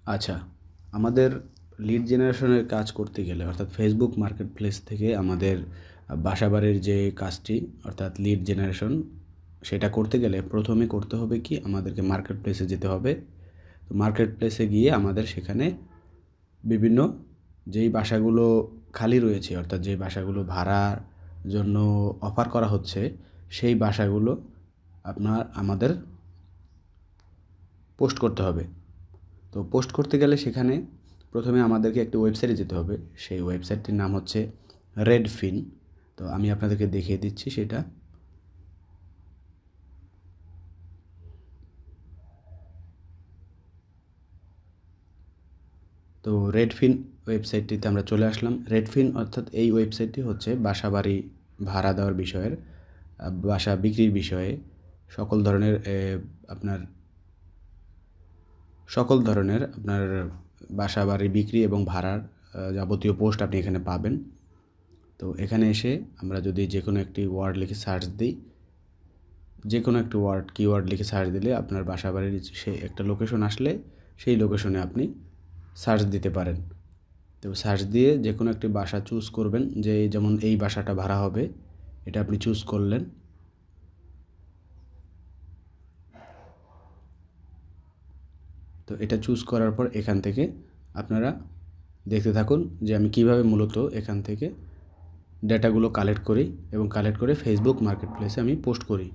আচ্ছা, আমাদের লিড জেনারেশনের কাজ করতে গেলে অর্থাৎ ফেসবুক মার্কেট প্লেস থেকে আমাদের বাসাবাড়ির যে কাজটি অর্থাৎ লিড জেনারেশন সেটা করতে গেলে প্রথমে করতে হবে কি আমাদেরকে মার্কেট প্লেসে যেতে হবে। তো মার্কেট প্লেসে গিয়ে আমাদের সেখানে বিভিন্ন যেই বাসাগুলো খালি রয়েছে অর্থাৎ যেই বাসাগুলো ভাড়ার জন্য অফার করা হচ্ছে সেই বাসাগুলো আমাদের পোস্ট করতে হবে। তো পোস্ট করতে গেলে সেখানে প্রথমে আমাদেরকে একটি ওয়েবসাইটে যেতে হবে। সেই ওয়েবসাইটটির নাম হচ্ছে রেডফিন। তো আমি আপনাদেরকে দেখিয়ে দিচ্ছি সেটা। তো রেডফিন ওয়েবসাইটটিতে আমরা চলে আসলাম। রেডফিন অর্থাৎ এই ওয়েবসাইটটি হচ্ছে বাসাবাড়ি ভাড়া দেওয়ার বিষয়ের বাসা বিক্রির বিষয়ে সকল ধরনের আপনার সকল ধরনের আপনার বাসাবাড়ি বিক্রি এবং ভাড়ার যাবতীয় পোস্ট আপনি এখানে পাবেন। তো এখানে এসে আমরা যদি যে কোনো একটি ওয়ার্ড লিখে সার্চ দিই, যে কোনো একটি কিওয়ার্ড লিখে সার্চ দিলে আপনার বাসাবাড়ির সে একটা লোকেশন আসলে সেই লোকেশনে আপনি সার্চ দিতে পারেন। তো সার্চ দিয়ে যে কোনো একটি বাসা চুজ করবেন, যে যেমন এই বাসাটা ভাড়া হবে এটা আপনি চুজ করলেন। তো এটা চুজ করার পর এখান থেকে আপনারা দেখতে থাকুন যে আমি কিভাবে মূলত এখান থেকে ডেটাগুলো কালেক্ট করি এবং কালেক্ট করে ফেসবুক মার্কেট প্লেসে আমি পোস্ট করি।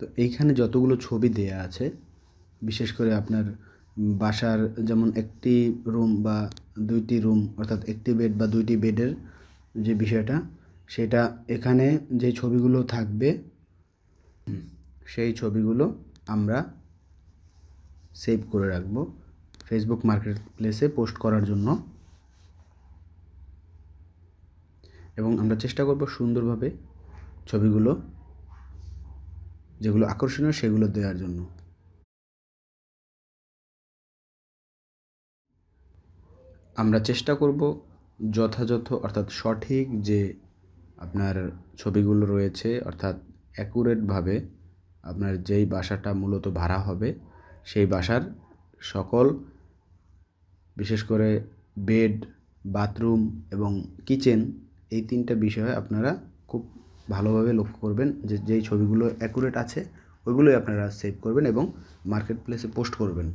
তো এইখানে যতগুলো ছবি দেয়া আছে, বিশেষ করে আপনার বাসার যেমন একটি রুম বা ২ টি রুম অর্থাৎ একটি বেড বা ২ টি বেডের যে বিষয়টা, সেটা এখানে যে ছবিগুলো থাকবে সেই ছবিগুলো আমরা সেভ করে রাখবো ফেসবুক মার্কেট প্লেসে পোস্ট করার জন্য। এবং আমরা চেষ্টা করব সুন্দরভাবে ছবিগুলো যেগুলো আকর্ষণীয় সেগুলো দেওয়ার জন্য। আমরা চেষ্টা করব যথাযথ অর্থাৎ সঠিক যে আপনার ছবিগুলো রয়েছে অর্থাৎ অ্যাকুরেটভাবে আপনার যেই বাসাটা মূলত ভাড়া হবে সেই বাসার সকল বিশেষ করে বেড, বাথরুম এবং কিচেন এই ৩টা বিষয়ে আপনারা খুব ভালোভাবে লক্ষ্য করবেন যে যেই ছবিগুলো অ্যাকুরেট আছে ওইগুলোই আপনারা সেভ করবেন এবং মার্কেট প্লেসে পোস্ট করবেন।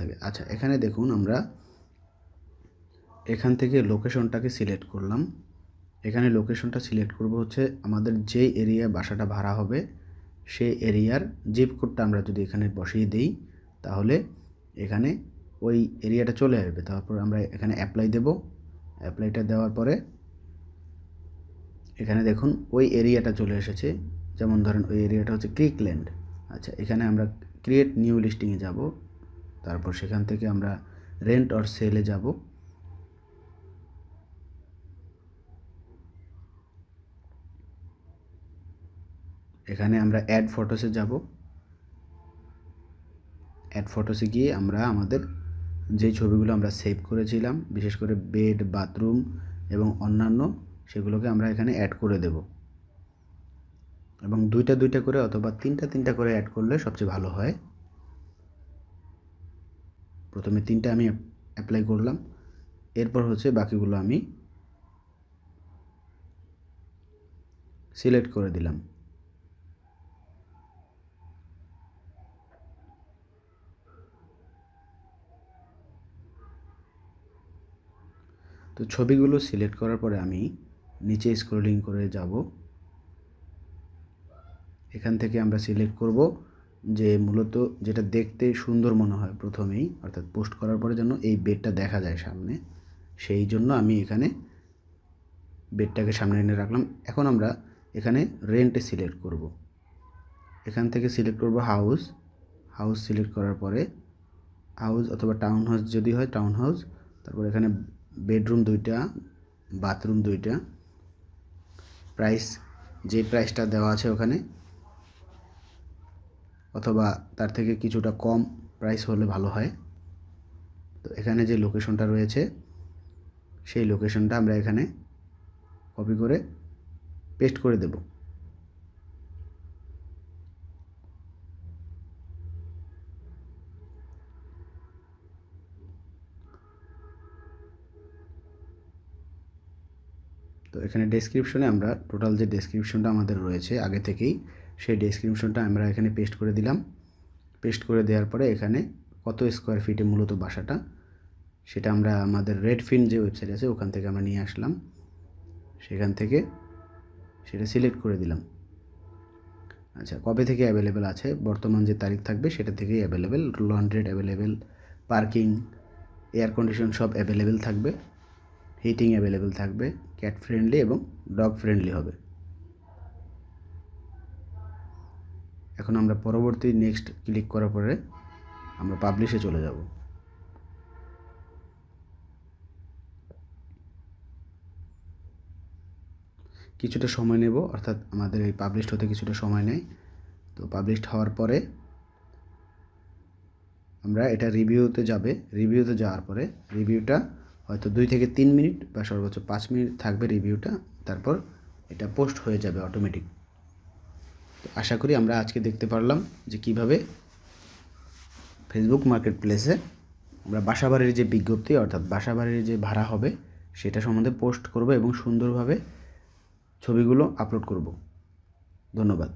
থাকে। আচ্ছা, এখানে দেখুন আমরা এখান থেকে লোকেশনটাকে সিলেক্ট করলাম। এখানে লোকেশনটা সিলেক্ট করব হচ্ছে আমাদের যেই এরিয়ায় বাসাটা ভাড়া হবে সেই এরিয়ার জিপ কোডটা আমরা যদি এখানে বসিয়ে দিই তাহলে এখানে ওই এরিয়াটা চলে আসবে। তারপর আমরা এখানে অ্যাপ্লাই দেব। অ্যাপ্লাইটা দেওয়ার পরে এখানে দেখুন ওই এরিয়াটা চলে এসেছে। যেমন ধরেন ওই এরিয়াটা হচ্ছে ক্রিকল্যান্ড। আচ্ছা, এখানে আমরা ক্রিয়েট নিউ লিস্টিংয়ে যাব। তারপর সেখান থেকে আমরা রেন্ট অর সেলে যাব। এখানে আমরা অ্যাড ফটোসে যাব। অ্যাড ফটোসে গিয়ে আমরা আমাদের যেই ছবিগুলো আমরা সেভ করেছিলাম, বিশেষ করে বেড, বাথরুম এবং অন্যান্য, সেগুলোকে আমরা এখানে অ্যাড করে দেব। এবং দুইটা দুইটা করে অথবা তিনটা তিনটা করে অ্যাড করলে সবচেয়ে ভালো হয়। প্রথমে 3টা আমি অ্যাপ্লাই করলাম, এরপর হচ্ছে বাকিগুলো আমি সিলেক্ট করে দিলাম। তো ছবিগুলো সিলেক্ট করার পরে আমি নিচে স্ক্রলিং করে যাব। এখান থেকে আমরা সিলেক্ট করব যে মূলত যেটা দেখতে সুন্দর মনে হয় প্রথমেই, অর্থাৎ পোস্ট করার পরে যেন এই বেডটা দেখা যায় সামনে, সেই জন্য আমি এখানে বেডটাকে সামনে এনে রাখলাম। এখন আমরা এখানে রেন্টে সিলেক্ট করব। এখান থেকে সিলেক্ট করব হাউস। হাউস সিলেক্ট করার পরে হাউস অথবা টাউন হাউস যদি হয় টাউন হাউস। তারপর এখানে বেডরুম 2টা, বাথরুম 2টা। প্রাইস যে প্রাইসটা দেওয়া আছে ওখানে, অথবা তার থেকে কিছুটা কম প্রাইস হলে ভালো হয়। তো এখানে যে লোকেশনটা রয়েছে সেই লোকেশনটা আমরা এখানে কপি করে পেস্ট করে দেব। তো এখানে ডেসক্রিপশনে আমরা টোটাল যে ডেসক্রিপশনটা আমাদের রয়েছে আগে থেকেই, সেই ডেসক্রিপশনটা আমরা এখানে পেস্ট করে দিলাম। পেস্ট করে দেওয়ার পরে এখানে কত স্কোয়ার ফিটে মূলত বাসাটা, সেটা আমরা আমাদের রেডফিন যে ওয়েবসাইট আছে ওখান থেকে আমরা নিয়ে আসলাম। সেখান থেকে সেটা সিলেক্ট করে দিলাম। আচ্ছা, কবে থেকে অ্যাভেলেবেল আছে, বর্তমান যে তারিখ থাকবে সেটা থেকেই available. Laundry available, parking, air condition সব অ্যাভেলেবেল থাকবে, হিটিং অ্যাভেলেবেল থাকবে, ক্যাট ফ্রেন্ডলি এবং ডগ ফ্রেন্ডলি হবে। এখন আমরা পরবর্তী নেক্সট ক্লিক করার পরে আমরা পাবলিশে চলে যাব। কিছুটা সময় নেব, অর্থাৎ আমাদের এই পাবলিশড হতে কিছুটা সময় নেয়। তো পাবলিশড হওয়ার পরে আমরা এটা রিভিউতে যাবে। রিভিউতে যাওয়ার পরে রিভিউটা হয়তো 2 থেকে 3 মিনিট বা সর্বোচ্চ 5 মিনিট থাকবে রিভিউটা, তারপর এটা পোস্ট হয়ে যাবে অটোমেটিক। তো আশা করি আমরা আজকে দেখতে পারলাম যে কিভাবে ফেসবুক মার্কেট প্লেসে আমরা বাসাবাড়ির যে বিজ্ঞপ্তি, অর্থাৎ বাসাবাড়ির যে ভাড়া হবে সেটা সম্বন্ধে পোস্ট করব এবং সুন্দরভাবে ছবিগুলো আপলোড করব। ধন্যবাদ।